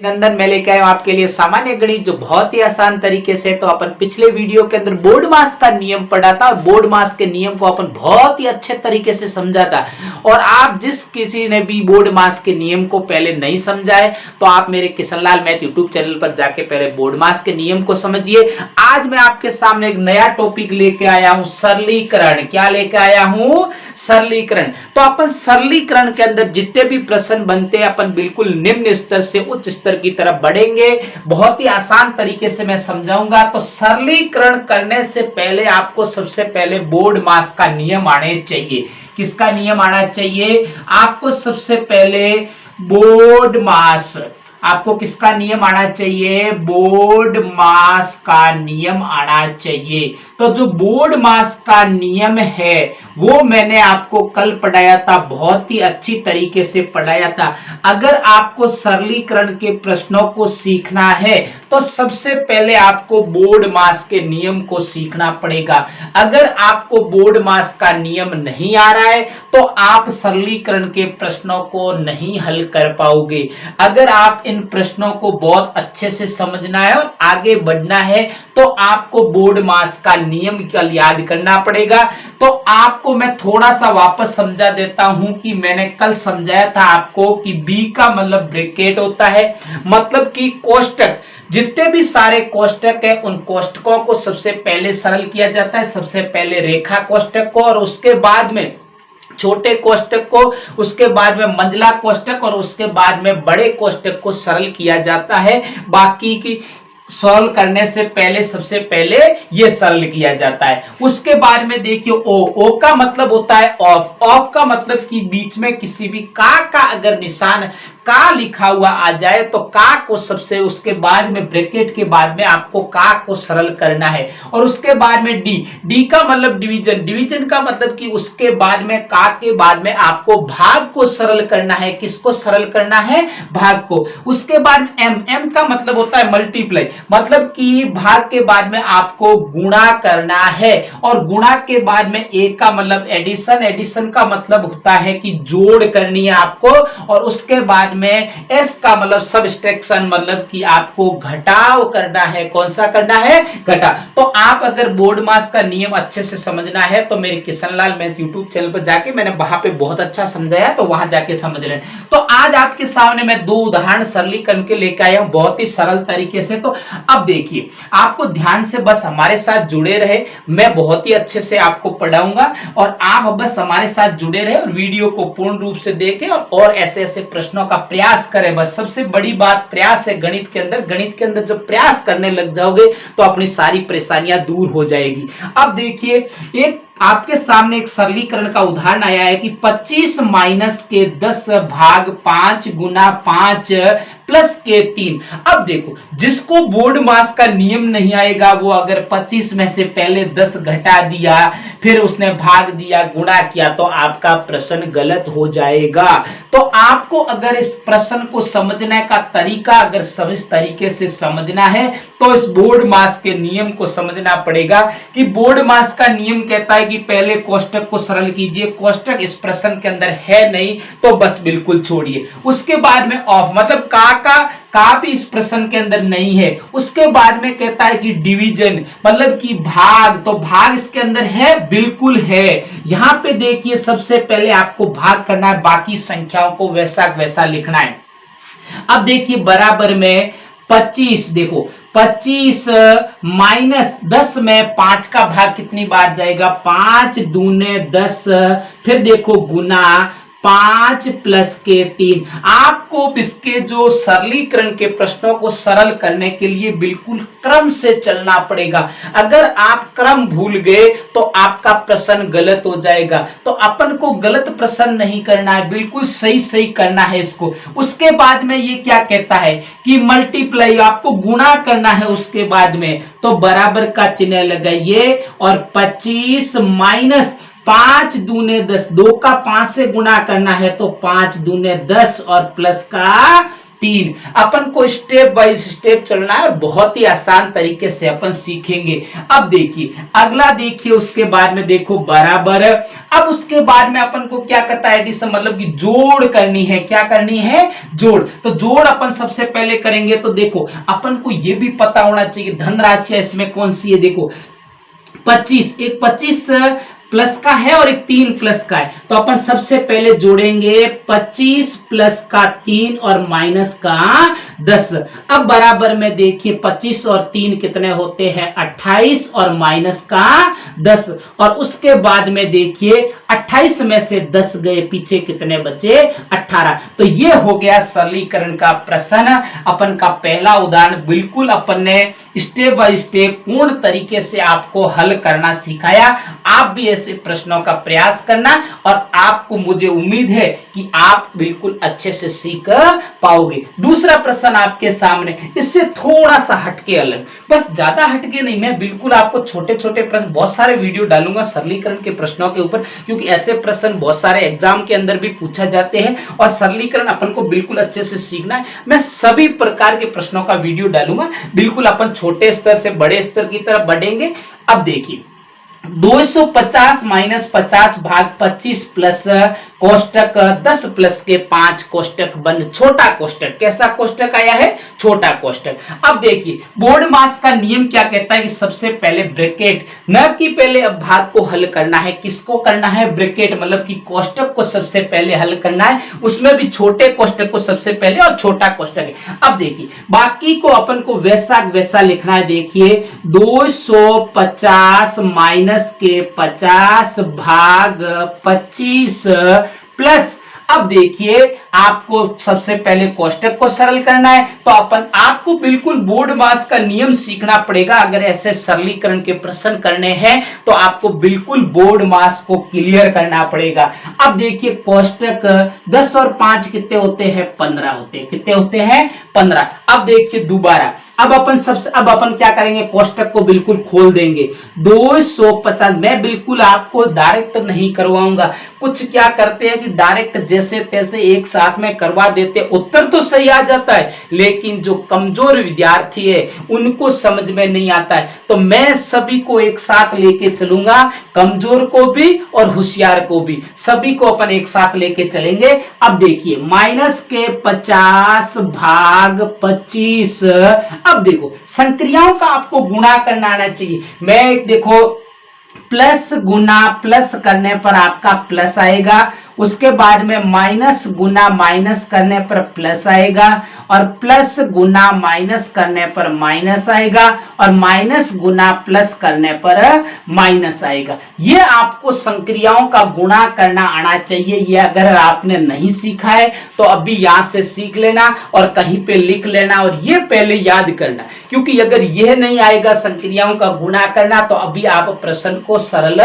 नंदन मैं लेके आया हूं आपके लिए सामान्य गणित जो बहुत ही आसान तरीके से। तो अपन पिछले वीडियो के अंदर बोर्ड मास का नियम पढ़ा था और बोर्ड मास के नियम को अपन बहुत ही अच्छे तरीके से समझा था। और आप जिस किसी ने भी बोर्ड मास के नियम को पहले नहीं समझा है तो आप मेरे किशनलाल मैथ यूट्यूब चैनल पर जाके पहले बोर्ड मास के नियम को समझिए। आज मैं आपके सामने एक नया टॉपिक लेके आया हूं, सरलीकरण। क्या लेके आया हूं? सरलीकरण। तो अपन सरलीकरण के अंदर जितने भी प्रश्न बनते हैं अपन बिल्कुल निम्न स्तर से उच्च स्तर की तरफ बढ़ेंगे। बहुत ही आसान तरीके से मैं समझाऊंगा। तो सरलीकरण करने से पहले आपको सबसे पहले बोर्ड मास का नियम आने चाहिए। किसका नियम आना चाहिए? आपको सबसे पहले बोर्ड मास, आपको किसका नियम आना चाहिए? बोर्ड मास का नियम आना चाहिए। तो जो बोर्ड मास का नियम है वो मैंने आपको कल पढ़ाया था, बहुत ही अच्छी तरीके से पढ़ाया था। अगर आपको सरलीकरण के प्रश्नों को सीखना है तो सबसे पहले आपको बोर्ड मास के नियम को सीखना पड़ेगा। अगर आपको बोर्ड मास का नियम नहीं आ रहा है तो आप सरलीकरण के प्रश्नों को नहीं हल कर पाओगे। अगर आप इन प्रश्नों को बहुत अच्छे से समझना है और आगे बढ़ना है तो आपको बोर्ड मास का नियम कल याद करना पड़ेगा। तो आपको मैं थोड़ा सा वापस समझा देता हूं कि मैंने कल समझाया था आपको कि बी का मतलब ब्रैकेट होता है, मतलब कि कोष्टक। जितने भी सारे कोष्टक है उन कोष्टकों को सबसे पहले सरल किया जाता है, सबसे पहले रेखा कोष्टक को, और उसके बाद में छोटे कोष्टक को, उसके बाद में मंझला कोष्टक, और उसके बाद में बड़े कोष्टक को सरल किया जाता है। बाकी की सॉल्व करने से पहले सबसे पहले ये सरल किया जाता है। उसके बाद में देखिए ओ का मतलब होता है ऑफ। ऑफ का मतलब कि बीच में किसी भी का अगर निशान का लिखा हुआ आ जाए तो का को सबसे, उसके बाद में ब्रैकेट के बाद में आपको का को सरल करना है। और उसके बाद में डी का मतलब डिवीजन। डिवीजन का मतलब कि उसके बाद में का के बाद में आपको भाग को सरल करना है। किसको सरल करना है? भाग को। उसके बाद एम का मतलब होता है मल्टीप्लाई, मतलब कि भाग के बाद में आपको गुणा करना है। और गुणा के बाद में ए का मतलब एडिशन। एडिशन का मतलब होता है कि जोड़ करनी है आपको। और उसके बाद में एस का मतलब सबट्रैक्शन, मतलब कि आपको घटाव करना है। कौन सा करना है? घटा। तो आप अगर बोर्ड मास का नियम अच्छे से समझना है तो मेरे किशनलाल मैथ यूट्यूब चैनल पर जाके मैंने वहां पे बहुत अच्छा समझाया, तो वहां जाके समझ लें। तो आज आपके सामने मैं दो उदाहरण सरलीकरण के लेकर आया हूं बहुत ही सरल तरीके से। तो अब देखिए, आपको ध्यान से बस हमारे साथ जुड़े रहे, मैं बहुत ही अच्छे से आपको पढ़ाऊंगा और आप बस हमारे साथ जुड़े रहे और वीडियो को पूर्ण रूप से देखें और ऐसे ऐसे प्रश्नों का प्रयास करें। बस सबसे बड़ी बात प्रयास है गणित के अंदर। गणित के अंदर जब प्रयास करने लग जाओगे तो अपनी सारी परेशानियां दूर हो जाएगी। अब देखिए, एक आपके सामने एक सरलीकरण का उदाहरण आया है कि 25 माइनस के 10 भाग 5 गुना 5 प्लस के 3। अब देखो, जिसको बोर्ड मास का नियम नहीं आएगा वो अगर 25 में से पहले 10 घटा दिया, फिर उसने भाग दिया, गुणा किया, तो आपका प्रश्न गलत हो जाएगा। तो आपको अगर इस प्रश्न को समझने का तरीका अगर इस तरीके से समझना है तो इस बोर्ड मास के नियम को समझना पड़ेगा कि बोर्ड मास का नियम कहता है कि पहले कोष्टक को सरल कीजिए। कोष्टक इस प्रश्न के अंदर है नहीं तो बस बिल्कुल छोड़िए। उसके बाद में ऑफ, मतलब का भी इस प्रश्न के अंदर नहीं है। उसके बाद में कहता है कि डिवीजन, मतलब कि भाग, तो भाग इसके अंदर है, बिल्कुल है। यहां पे देखिए, सबसे पहले आपको भाग करना है, बाकी संख्याओं को वैसा वैसा लिखना है। अब देखिए, बराबर में 25, देखो 25 माइनस 10 में 5 का भाग कितनी बार जाएगा? 5 दूने 10, फिर देखो गुना 5 प्लस के 3। आपको इसके जो सरलीकरण के प्रश्नों को सरल करने के लिए बिल्कुल क्रम से चलना पड़ेगा। अगर आप क्रम भूल गए तो आपका प्रश्न गलत हो जाएगा। तो अपन को गलत प्रश्न नहीं करना है, बिल्कुल सही सही करना है इसको। उसके बाद में ये क्या कहता है कि मल्टीप्लाई, आपको गुणा करना है। उसके बाद में तो बराबर का चिन्ह लगाइए और 25 माइनस 5 दूने 10, 2 का 5 से गुणा करना है तो 5 दूने 10 और प्लस का 3। अपन को स्टेप बाय स्टेप चलना है, बहुत ही आसान तरीके से अपन सीखेंगे। अब देखिए अगला, देखिए उसके बाद में देखो बराबर। अब उसके बाद में अपन को क्या करता है एडिशन, मतलब कि जोड़ करनी है। क्या करनी है? जोड़। तो जोड़ अपन सबसे पहले करेंगे। तो देखो अपन को ये भी पता होना चाहिए धन राशि इसमें कौन सी है। देखो 25, एक 25 प्लस का है और एक 3 प्लस का है। तो अपन सबसे पहले जोड़ेंगे 25 प्लस का 3 और माइनस का 10। अब बराबर में देखिए 25 और 3 कितने होते हैं? 28 और माइनस का 10। और उसके बाद में देखिए 28 में से 10 गए, पीछे कितने बचे? 18। तो ये हो गया सरलीकरण का प्रश्न। अपन का पहला उदाहरण बिल्कुल अपन ने स्टेप बाय स्टेप पूर्ण तरीके से आपको हल करना सिखाया। आप भी ऐसे प्रश्नों का प्रयास करना और आपको, मुझे उम्मीद है कि आप बिल्कुल अच्छे से सीख पाओगे। दूसरा प्रश्न आपके सामने, इससे थोड़ा सा हटके अलग, बस ज्यादा हटके नहीं, मैं बिल्कुल आपको छोटे छोटे प्रश्न, बहुत सारे वीडियो डालूंगा सरलीकरण के प्रश्नों के ऊपर, क्योंकि ऐसे प्रश्न बहुत सारे एग्जाम के अंदर भी पूछा जाते हैं और सरलीकरण अपन को बिल्कुल अच्छे से सीखना है। मैं सभी प्रकार के प्रश्नों का वीडियो डालूंगा, बिल्कुल अपन छोटे स्तर से बड़े स्तर की तरफ बढ़ेंगे। अब देखिए 250 माइनस 50 भाग 25 प्लस कोष्टक 10 प्लस के 5 कोष्टक बंद, छोटा कोष्टक। कैसा कोष्टक आया है? छोटा कोष्टक। अब देखिए बोर्ड मास का नियम क्या कहता है कि सबसे पहले ब्रैकेट, न कि पहले अब भाग को हल करना है। किसको करना है? ब्रैकेट, मतलब कि कोष्टक को सबसे पहले हल करना है, उसमें भी छोटे कोष्टक को सबसे पहले और छोटा कोष्टक है। अब देखिए बाकी को अपन को वैसा वैसा लिखना है। देखिए 250 माइनस के 50 भाग 25 प्लस, अब देखिए आपको सबसे पहले कोष्टक को सरल करना है। तो अपन आपको बिल्कुल बोर्ड मास का नियम सीखना पड़ेगा। अगर ऐसे सरलीकरण के प्रश्न करने हैं तो आपको बिल्कुल बोर्ड मास को क्लियर करना पड़ेगा। अब देखिए कोष्टक 10 और 5 कितने होते हैं? 15 होते हैं। कितने होते हैं? 15। अब देखिए दोबारा, अब अपन क्या करेंगे? कोष्टक को बिल्कुल खोल देंगे। 250, मैं बिल्कुल आपको डायरेक्ट नहीं करवाऊंगा, कुछ क्या करते हैं कि डायरेक्ट जैसे तैसे एक साथ में करवा देते, उत्तर तो सही आ जाता है, लेकिन जो कमजोर विद्यार्थी है उनको समझ में नहीं आता है। तो मैं सभी को एक साथ लेके चलूंगा, कमजोर को भी और होशियार को भी, सभी को अपन एक साथ लेके चलेंगे। अब देखिए माइनस के 50 भाग 25। अब देखो संक्रियाओं का आपको गुणा करना आना चाहिए। मैं देखो प्लस गुना प्लस करने पर आपका प्लस आएगा, उसके बाद में माइनस गुना माइनस करने पर प्लस आएगा, और प्लस गुना माइनस करने पर माइनस आएगा, और माइनस गुना प्लस करने पर माइनस आएगा। ये आपको संक्रियाओं का गुणा करना आना चाहिए। ये अगर आपने नहीं सीखा है तो अभी यहां से सीख लेना और कहीं पे लिख लेना और ये पहले याद करना, क्योंकि अगर यह नहीं आएगा संक्रियाओं का गुणा करना तो अभी आप प्रश्न को सरल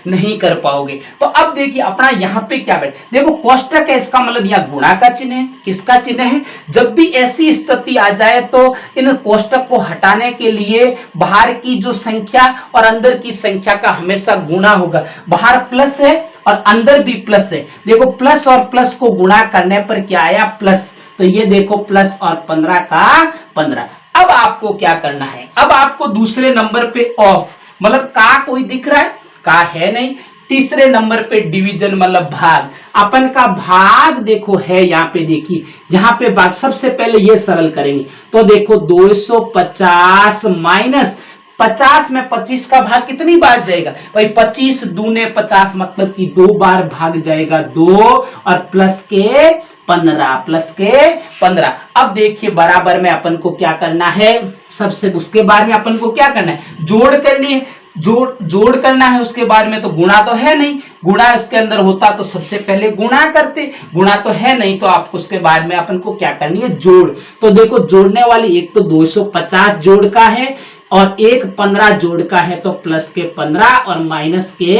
नहीं कर पाओगे। तो अब देखिए अपना यहाँ पे क्या देखो कोष्टक है, इसका मतलब यह गुणा का चिन्ह है। किसका चिन्ह है? जब भी ऐसी स्थिति आ जाए तो इन कोष्टक को हटाने के लिए बाहर की जो संख्या और अंदर की संख्या का हमेशा गुणा होगा। बाहर प्लस है और अंदर भी प्लस है। देखो प्लस और प्लस को गुणा करने पर क्या आया? प्लस। तो ये देखो प्लस और 15 का 15। अब आपको क्या करना है? अब आपको दूसरे नंबर पे ऑफ, मतलब का कोई दिख रहा है? का है नहीं। तीसरे नंबर पे डिवीजन मतलब भाग, अपन का भाग देखो है यहाँ पे। देखिए यहाँ पे भाग सबसे पहले ये सरल करेंगे। तो देखो 250 माइनस 50 में 25 का भाग कितनी बार जाएगा भाई? 25 दूने 50, मतलब कि 2 बार भाग जाएगा। 2 और प्लस के 15, प्लस के 15। अब देखिए बराबर में अपन को क्या करना है? सबसे उसके बाद में अपन को क्या करना है? जोड़ करनी है। जोड़ करना है। उसके बाद में तो गुणा तो है नहीं, गुणा इसके अंदर होता तो सबसे पहले गुणा करते, गुणा तो है नहीं, तो आपको उसके बाद में अपन को क्या करनी है? जोड़। तो देखो जोड़ने वाली एक तो 250 जोड़ का है और एक 15 जोड़ का है, तो प्लस के 15 और माइनस के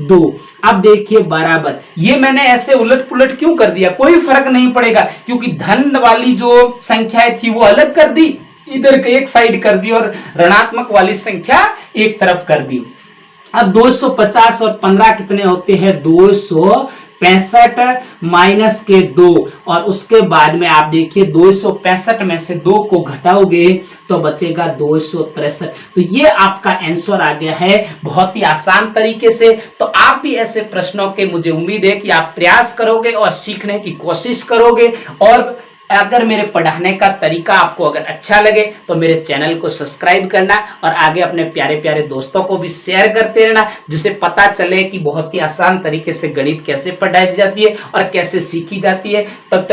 2। अब देखिए बराबर, ये मैंने ऐसे उलट पुलट क्यों कर दिया? कोई फर्क नहीं पड़ेगा, क्योंकि धन वाली जो संख्याएं थी वो अलग कर दी, इधर के एक साइड कर दी, और ऋणात्मक वाली संख्या एक तरफ कर दी। अब 250 और 15 कितने होते हैं? 230 265 माइनस के 2 और उसके बाद में आप देखिए 265 में से 2 को घटाओगे तो बचेगा 263। तो ये आपका आंसर आ गया है बहुत ही आसान तरीके से। तो आप भी ऐसे प्रश्नों के मुझे उम्मीद है कि आप प्रयास करोगे और सीखने की कोशिश करोगे। और अगर मेरे पढ़ाने का तरीका आपको अगर अच्छा लगे तो मेरे चैनल को सब्सक्राइब करना और आगे अपने प्यारे प्यारे दोस्तों को भी शेयर करते रहना, जिसे पता चले कि बहुत ही आसान तरीके से गणित कैसे पढ़ाई जाती है और कैसे सीखी जाती है। तब तक